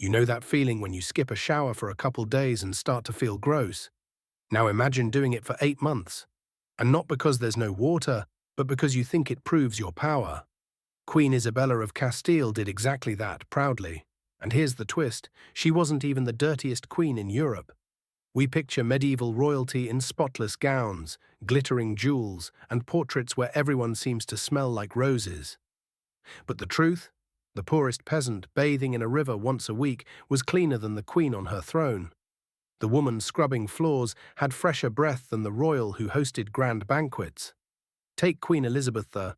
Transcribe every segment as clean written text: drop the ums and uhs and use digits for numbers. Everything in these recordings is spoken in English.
You know that feeling when you skip a shower for a couple days and start to feel gross? Now imagine doing it for 8 months. And not because there's no water, but because you think it proves your power. Queen Isabella of Castile did exactly that proudly. And here's the twist, she wasn't even the dirtiest queen in Europe. We picture medieval royalty in spotless gowns, glittering jewels, and portraits where everyone seems to smell like roses. But the truth? The poorest peasant bathing in a river once a week was cleaner than the queen on her throne. The woman scrubbing floors had fresher breath than the royal who hosted grand banquets. Take Queen Elizabeth there.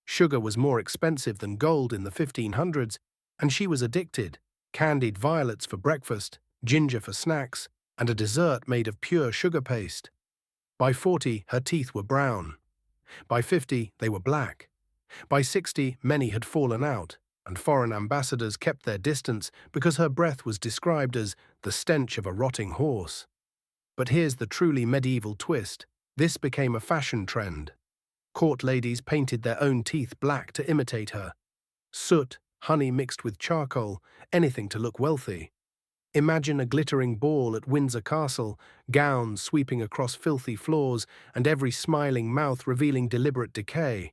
Sugar was more expensive than gold in the 1500s, and she was addicted. Candied violets for breakfast, ginger for snacks, and a dessert made of pure sugar paste. By 40, her teeth were brown. By 50, they were black. By 60, many had fallen out, and foreign ambassadors kept their distance because her breath was described as the stench of a rotting horse. But here's the truly medieval twist. This became a fashion trend. Court ladies painted their own teeth black to imitate her. Soot, honey mixed with charcoal, anything to look wealthy. Imagine a glittering ball at Windsor Castle, gowns sweeping across filthy floors, and every smiling mouth revealing deliberate decay.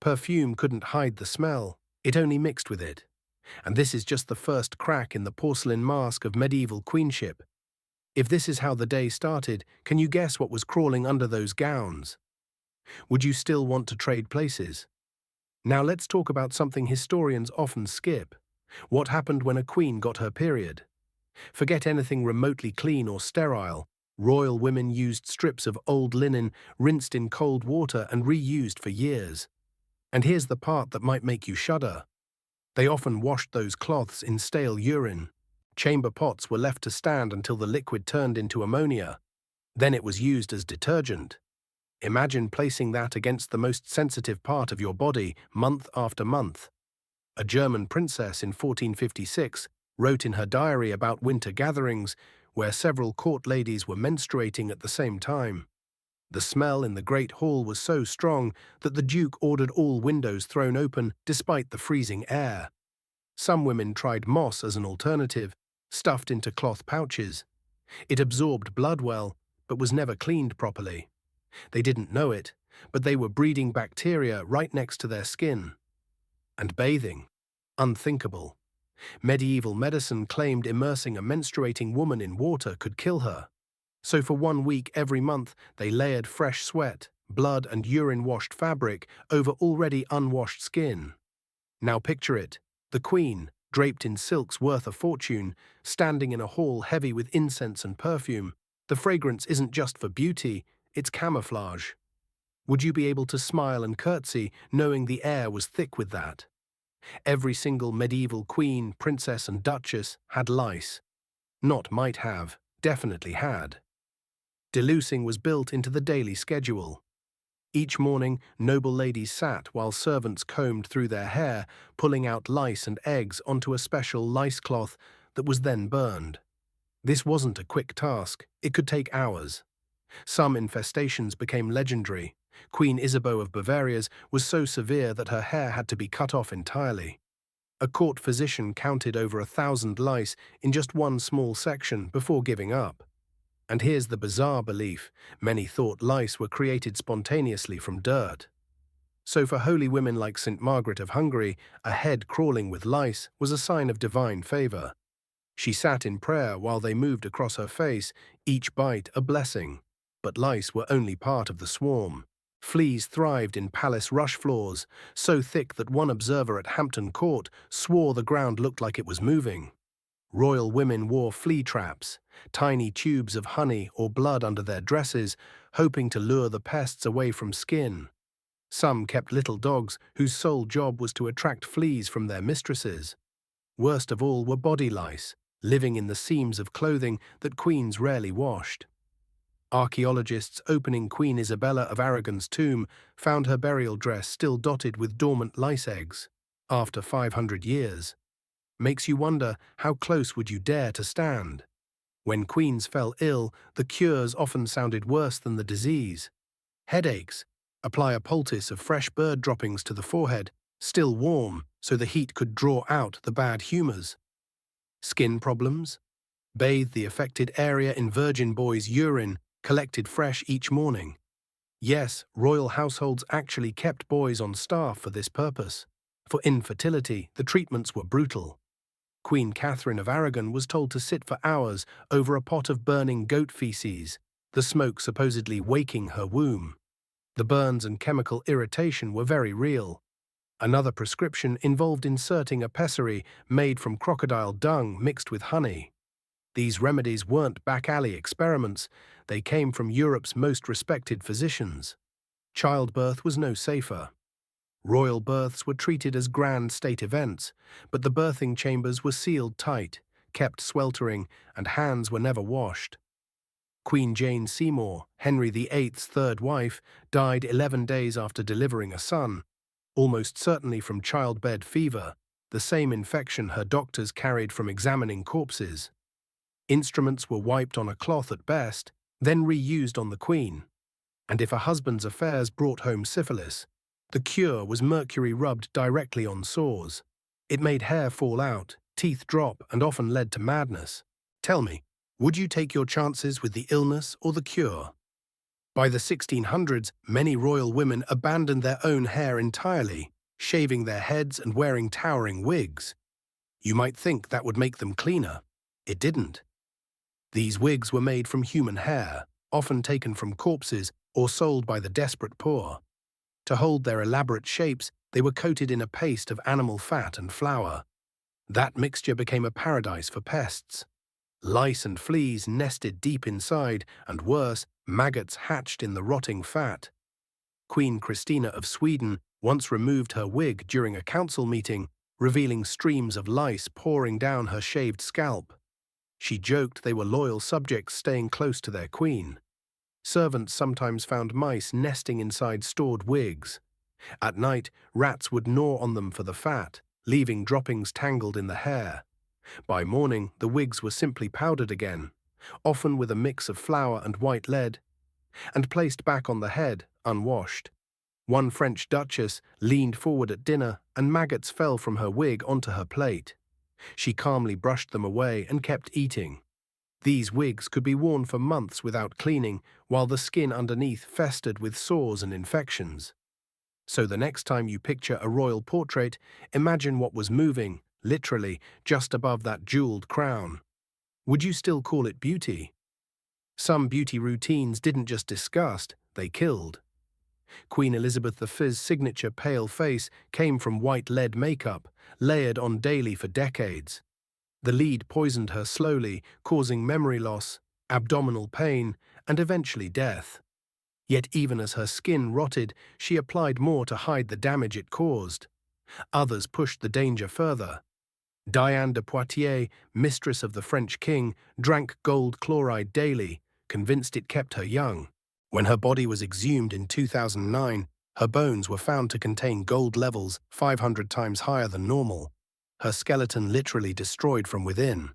Perfume couldn't hide the smell, it only mixed with it. And this is just the first crack in the porcelain mask of medieval queenship. If this is how the day started, can you guess what was crawling under those gowns? Would you still want to trade places? Now let's talk about something historians often skip. What happened when a queen got her period? Forget anything remotely clean or sterile. Royal women used strips of old linen, rinsed in cold water and reused for years. And here's the part that might make you shudder. They often washed those cloths in stale urine. Chamber pots were left to stand until the liquid turned into ammonia. Then it was used as detergent. Imagine placing that against the most sensitive part of your body month after month. A German princess in 1456 wrote in her diary about winter gatherings where several court ladies were menstruating at the same time. The smell in the great hall was so strong that the Duke ordered all windows thrown open despite the freezing air. Some women tried moss as an alternative, stuffed into cloth pouches. It absorbed blood well, but was never cleaned properly. They didn't know it, but they were breeding bacteria right next to their skin. And bathing? Unthinkable. Medieval medicine claimed immersing a menstruating woman in water could kill her. So for 1 week every month, they layered fresh sweat, blood and urine-washed fabric over already unwashed skin. Now picture it, the queen, draped in silks worth a fortune, standing in a hall heavy with incense and perfume. The fragrance isn't just for beauty, it's camouflage. Would you be able to smile and curtsy, knowing the air was thick with that? Every single medieval queen, princess and duchess had lice. Not might have, definitely had. Delousing was built into the daily schedule. Each morning, noble ladies sat while servants combed through their hair, pulling out lice and eggs onto a special lice cloth that was then burned. This wasn't a quick task, it could take hours. Some infestations became legendary. Queen Isabeau of Bavaria's was so severe that her hair had to be cut off entirely. A court physician counted over 1,000 lice in just one small section before giving up. And here's the bizarre belief, many thought lice were created spontaneously from dirt. So for holy women like St. Margaret of Hungary, a head crawling with lice was a sign of divine favor. She sat in prayer while they moved across her face, each bite a blessing. But lice were only part of the swarm. Fleas thrived in palace rush floors, so thick that one observer at Hampton Court swore the ground looked like it was moving. Royal women wore flea traps, tiny tubes of honey or blood under their dresses, hoping to lure the pests away from skin. Some kept little dogs whose sole job was to attract fleas from their mistresses. Worst of all were body lice, living in the seams of clothing that queens rarely washed. Archaeologists opening Queen Isabella of Aragon's tomb found her burial dress still dotted with dormant lice eggs, after 500 years. Makes you wonder, how close would you dare to stand? When queens fell ill, the cures often sounded worse than the disease. Headaches? Apply a poultice of fresh bird droppings to the forehead, still warm, so the heat could draw out the bad humors. Skin problems? Bathe the affected area in virgin boys' urine, collected fresh each morning. Yes, royal households actually kept boys on staff for this purpose. For infertility, the treatments were brutal. Queen Catherine of Aragon was told to sit for hours over a pot of burning goat feces, the smoke supposedly waking her womb. The burns and chemical irritation were very real. Another prescription involved inserting a pessary made from crocodile dung mixed with honey. These remedies weren't back-alley experiments, they came from Europe's most respected physicians. Childbirth was no safer. Royal births were treated as grand state events, but the birthing chambers were sealed tight, kept sweltering, and hands were never washed. Queen Jane Seymour, Henry VIII's third wife, died 11 days after delivering a son, almost certainly from childbed fever, the same infection her doctors carried from examining corpses. Instruments were wiped on a cloth at best, then reused on the Queen. And if a husband's affairs brought home syphilis, the cure was mercury rubbed directly on sores. It made hair fall out, teeth drop, and often led to madness. Tell me, would you take your chances with the illness or the cure? By the 1600s, many royal women abandoned their own hair entirely, shaving their heads and wearing towering wigs. You might think that would make them cleaner. It didn't. These wigs were made from human hair, often taken from corpses or sold by the desperate poor. To hold their elaborate shapes, they were coated in a paste of animal fat and flour. That mixture became a paradise for pests. Lice and fleas nested deep inside, and worse, maggots hatched in the rotting fat. Queen Christina of Sweden once removed her wig during a council meeting, revealing streams of lice pouring down her shaved scalp. She joked they were loyal subjects staying close to their queen. Servants sometimes found mice nesting inside stored wigs. At night, rats would gnaw on them for the fat, leaving droppings tangled in the hair. By morning, the wigs were simply powdered again, often with a mix of flour and white lead, and placed back on the head, unwashed. One French duchess leaned forward at dinner, and maggots fell from her wig onto her plate. She calmly brushed them away and kept eating. These wigs could be worn for months without cleaning, while the skin underneath festered with sores and infections. So the next time you picture a royal portrait, imagine what was moving, literally, just above that jeweled crown. Would you still call it beauty? Some beauty routines didn't just disgust, they killed. Queen Elizabeth I's signature pale face came from white lead makeup, layered on daily for decades. The lead poisoned her slowly, causing memory loss, abdominal pain, and eventually death. Yet even as her skin rotted, she applied more to hide the damage it caused. Others pushed the danger further. Diane de Poitiers, mistress of the French king, drank gold chloride daily, convinced it kept her young. When her body was exhumed in 2009, her bones were found to contain gold levels 500 times higher than normal. Her skeleton literally destroyed from within.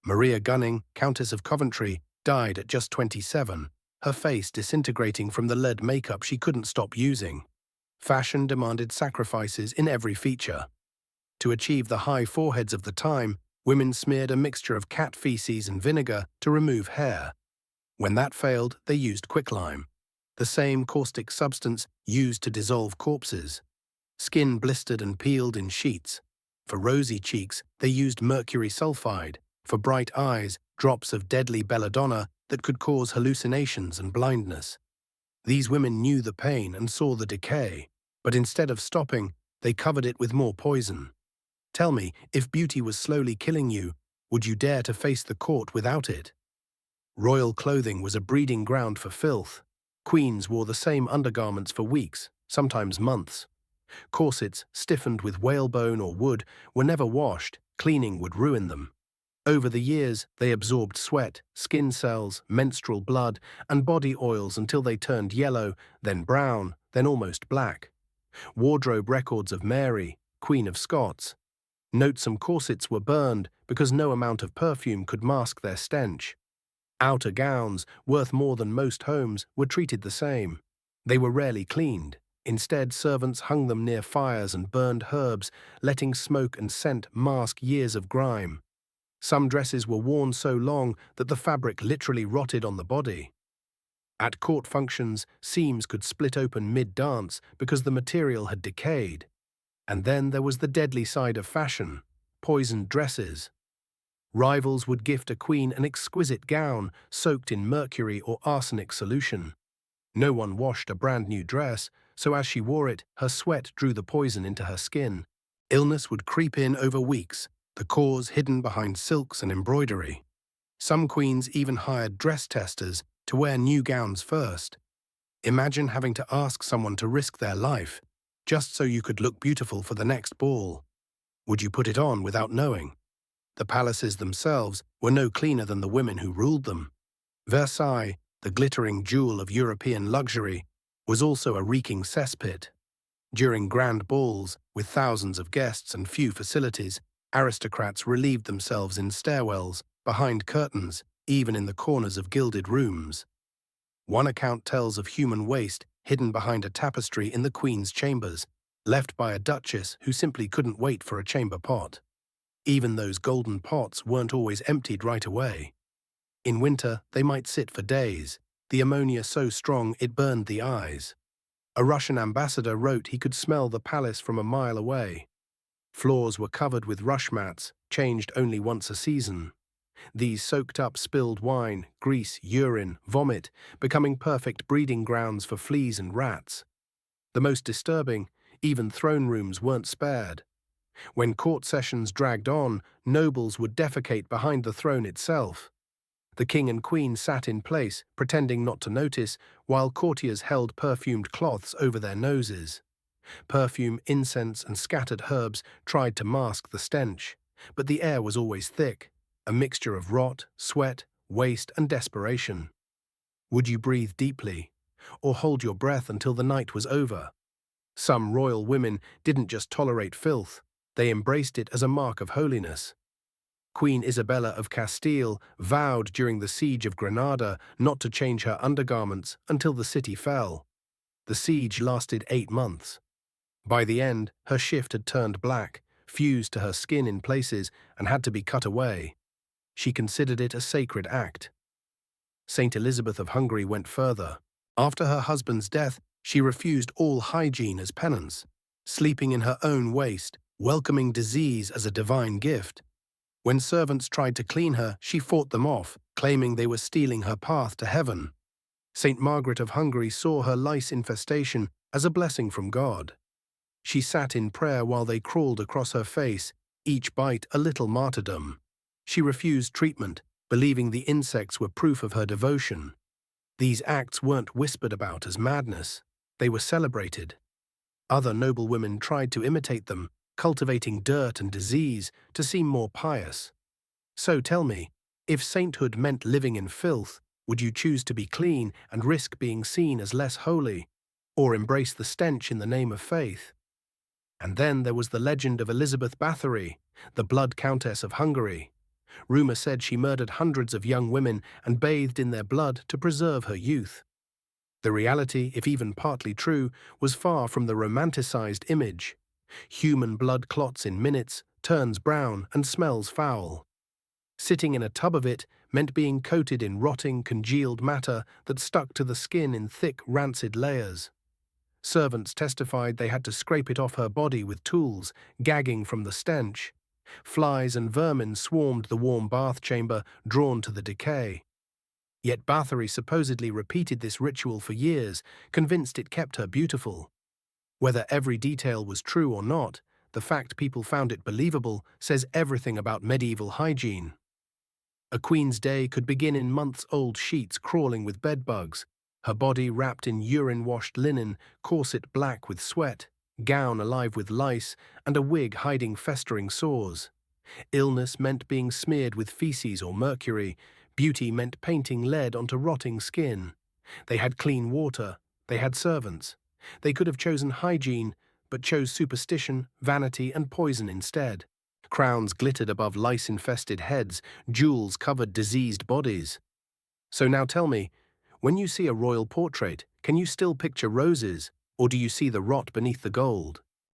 Maria Gunning, Countess of Coventry, died at just 27, her face disintegrating from the lead makeup she couldn't stop using. Fashion demanded sacrifices in every feature. To achieve the high foreheads of the time, women smeared a mixture of cat feces and vinegar to remove hair. When that failed, they used quicklime, the same caustic substance used to dissolve corpses. Skin blistered and peeled in sheets. For rosy cheeks, they used mercury sulfide. For bright eyes, drops of deadly belladonna that could cause hallucinations and blindness. These women knew the pain and saw the decay, but instead of stopping, they covered it with more poison. Tell me, if beauty was slowly killing you, would you dare to face the court without it? Royal clothing was a breeding ground for filth. Queens wore the same undergarments for weeks, sometimes months. Corsets, stiffened with whalebone or wood, were never washed. Cleaning would ruin them. Over the years, they absorbed sweat, skin cells, menstrual blood, and body oils until they turned yellow, then brown, then almost black. Wardrobe records of Mary, Queen of Scots, note some corsets were burned because no amount of perfume could mask their stench. Outer gowns, worth more than most homes, were treated the same. They were rarely cleaned. Instead, servants hung them near fires and burned herbs, letting smoke and scent mask years of grime. Some dresses were worn so long that the fabric literally rotted on the body. At court functions, seams could split open mid-dance because the material had decayed. And then there was the deadly side of fashion: poisoned dresses. Rivals would gift a queen an exquisite gown soaked in mercury or arsenic solution. No one washed a brand new dress, so as she wore it, her sweat drew the poison into her skin. Illness would creep in over weeks, the cause hidden behind silks and embroidery. Some queens even hired dress testers to wear new gowns first. Imagine having to ask someone to risk their life just so you could look beautiful for the next ball. Would you put it on without knowing? The palaces themselves were no cleaner than the women who ruled them. Versailles, the glittering jewel of European luxury, was also a reeking cesspit. During grand balls, with thousands of guests and few facilities, aristocrats relieved themselves in stairwells, behind curtains, even in the corners of gilded rooms. One account tells of human waste hidden behind a tapestry in the Queen's chambers, left by a duchess who simply couldn't wait for a chamber pot. Even those golden pots weren't always emptied right away. In winter, they might sit for days, the ammonia so strong it burned the eyes. A Russian ambassador wrote he could smell the palace from a mile away. Floors were covered with rush mats, changed only once a season. These soaked up spilled wine, grease, urine, vomit, becoming perfect breeding grounds for fleas and rats. The most disturbing, even throne rooms weren't spared. When court sessions dragged on, nobles would defecate behind the throne itself. The king and queen sat in place, pretending not to notice, while courtiers held perfumed cloths over their noses. Perfume, incense, and scattered herbs tried to mask the stench, but the air was always thick, a mixture of rot, sweat, waste, and desperation. Would you breathe deeply, or hold your breath until the night was over? Some royal women didn't just tolerate filth, they embraced it as a mark of holiness. Queen Isabella of Castile vowed during the siege of Granada not to change her undergarments until the city fell. The siege lasted 8 months. By the end, her shift had turned black, fused to her skin in places, and had to be cut away. She considered it a sacred act. Saint Elizabeth of Hungary went further. After her husband's death, she refused all hygiene as penance, sleeping in her own waste, welcoming disease as a divine gift. When servants tried to clean her, she fought them off, claiming they were stealing her path to heaven. Saint Margaret of Hungary saw her lice infestation as a blessing from God. She sat in prayer while they crawled across her face, each bite a little martyrdom. She refused treatment, believing the insects were proof of her devotion. These acts weren't whispered about as madness, they were celebrated. Other noble women tried to imitate them, cultivating dirt and disease to seem more pious. So tell me, if sainthood meant living in filth, would you choose to be clean and risk being seen as less holy, or embrace the stench in the name of faith? And then there was the legend of Elizabeth Bathory, the Blood Countess of Hungary. Rumor said she murdered hundreds of young women and bathed in their blood to preserve her youth. The reality, if even partly true, was far from the romanticized image. Human blood clots in minutes, turns brown, and smells foul. Sitting in a tub of it meant being coated in rotting, congealed matter that stuck to the skin in thick, rancid layers. Servants testified they had to scrape it off her body with tools, gagging from the stench. Flies and vermin swarmed the warm bath chamber, drawn to the decay. Yet Bathory supposedly repeated this ritual for years, convinced it kept her beautiful. Whether every detail was true or not, the fact people found it believable says everything about medieval hygiene. A queen's day could begin in months-old sheets crawling with bedbugs, her body wrapped in urine-washed linen, corset black with sweat, gown alive with lice, and a wig hiding festering sores. Illness meant being smeared with feces or mercury. Beauty meant painting lead onto rotting skin. They had clean water. They had servants. They could have chosen hygiene, but chose superstition, vanity, and poison instead. Crowns glittered above lice-infested heads, jewels covered diseased bodies. So now tell me, when you see a royal portrait, can you still picture roses, or do you see the rot beneath the gold?